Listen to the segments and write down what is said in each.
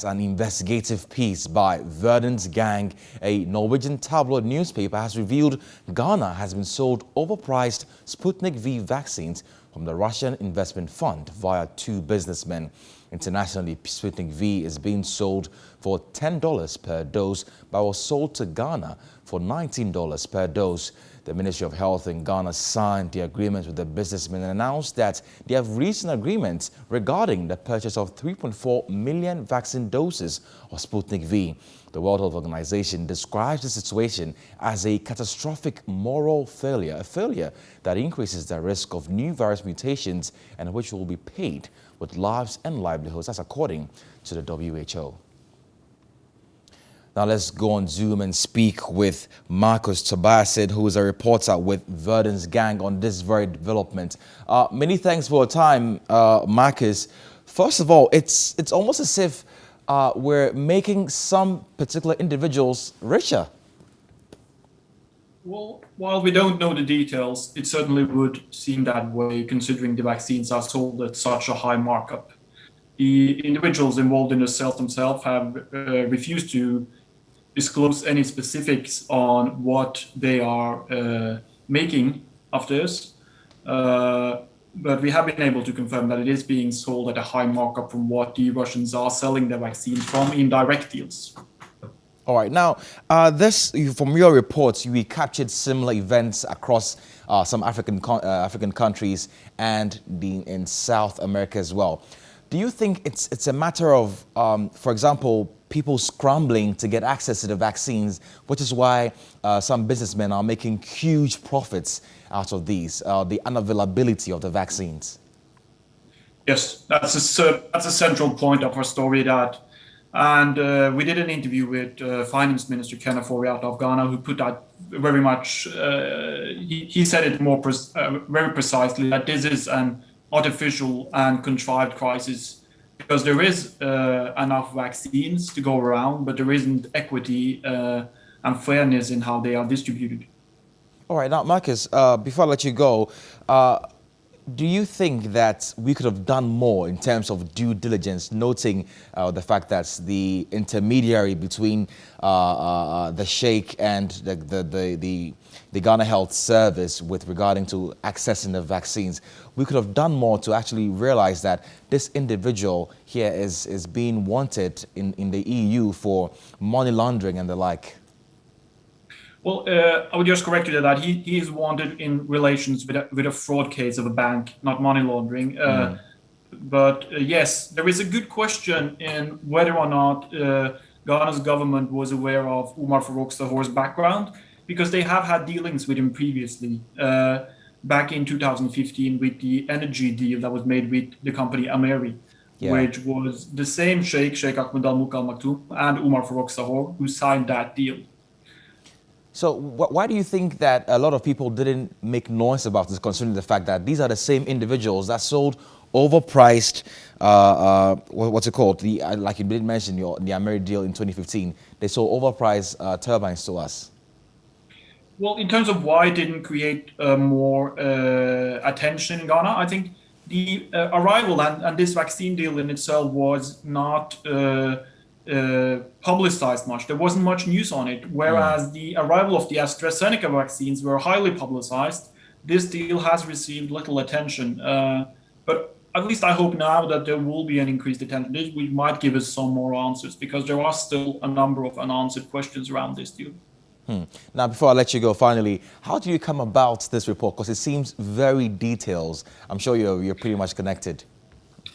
An investigative piece by Verdens Gang, a Norwegian tabloid newspaper, has revealed Ghana has been sold overpriced Sputnik V vaccines from the Russian investment fund via two businessmen. Internationally, Sputnik V is being sold for $10 per dose, but was sold to Ghana for $19 per dose. The Ministry of Health in Ghana signed the agreement with the businessmen and announced that they have reached an agreement regarding the purchase of 3.4 million vaccine doses of Sputnik V. The World Health Organization describes the situation as a catastrophic moral failure, a failure that increases the risk of new virus mutations and which will be paid with lives and livelihoods. That's according to the WHO. Now let's go on Zoom and speak with Marcus Tobias, who is a reporter with Verdens Gang on this very development. Many thanks for your time, Marcus. First of all, it's almost as if we're making some particular individuals richer. Well, while we don't know the details, it certainly would seem that way, considering the vaccines are sold at such a high markup. The individuals involved in the sales themselves have refused to disclose any specifics on what they are making of this, but we have been able to confirm that it is being sold at a high markup from what the Russians are selling their vaccines from in direct deals. All right. Now, from your reports, we captured similar events across some African countries and in South America as well. Do you think it's a matter of, for example, people scrambling to get access to the vaccines, which is why some businessmen are making huge profits out of these, the unavailability of the vaccines? Yes, that's a central point of our story. And we did an interview with Finance Minister Kenneth out of Ghana, who put that very much, he said it very precisely, that this is an artificial and contrived crisis because there is enough vaccines to go around, but there isn't equity and fairness in how they are distributed. All right. Now, Marcus, before I let you go, do you think that we could have done more in terms of due diligence, noting the fact that the intermediary between the Sheikh and the Ghana Health Service with regarding to accessing the vaccines, we could have done more to actually realize that this individual here is being wanted in the EU for money laundering and the like? Well, I would just correct you that he is wanted in relations with a fraud case of a bank, not money laundering. But yes, there is a good question in whether or not Ghana's government was aware of Umar Farouk Sahor's background, because they have had dealings with him previously, back in 2015 with the energy deal that was made with the company Ameri, which was the same Sheikh Ahmed Al Maktoum and Umar Farouk Sahor who signed that deal. So why do you think that a lot of people didn't make noise about this, considering the fact that these are the same individuals that sold overpriced, what's it called? Like you did mention, the Ameri deal in 2015, they sold overpriced turbines to us. Well, in terms of why it didn't create more attention in Ghana, I think the arrival and this vaccine deal in itself was not publicized much. There wasn't much news on it, whereas the arrival of the AstraZeneca vaccines were highly publicized. This deal has received little attention, but at least I hope now that there will be an increased attention. This might give us some more answers, because there are still a number of unanswered questions around this deal. Now, before I let you go, finally, how do you come about this report? Because it seems very detailed. I'm sure you're pretty much connected.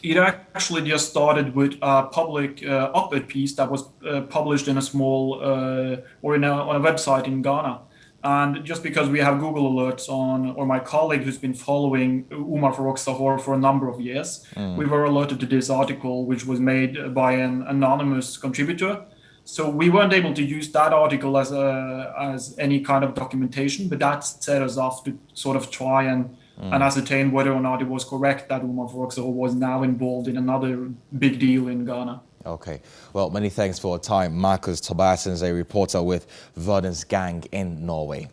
It actually just started with a public op-ed piece that was published in a small on a website in Ghana. And just because we have Google alerts on, or my colleague who's been following Umar Farouk Sahor for a number of years, we were alerted to this article, which was made by an anonymous contributor. So we weren't able to use that article as any kind of documentation, but that set us off to sort of try and ascertain whether or not it was correct that Umar Farouk Sahor was now involved in another big deal in Ghana. Okay. Well, many thanks for your time. Marcus Tobias is a reporter with Verdens Gang in Norway.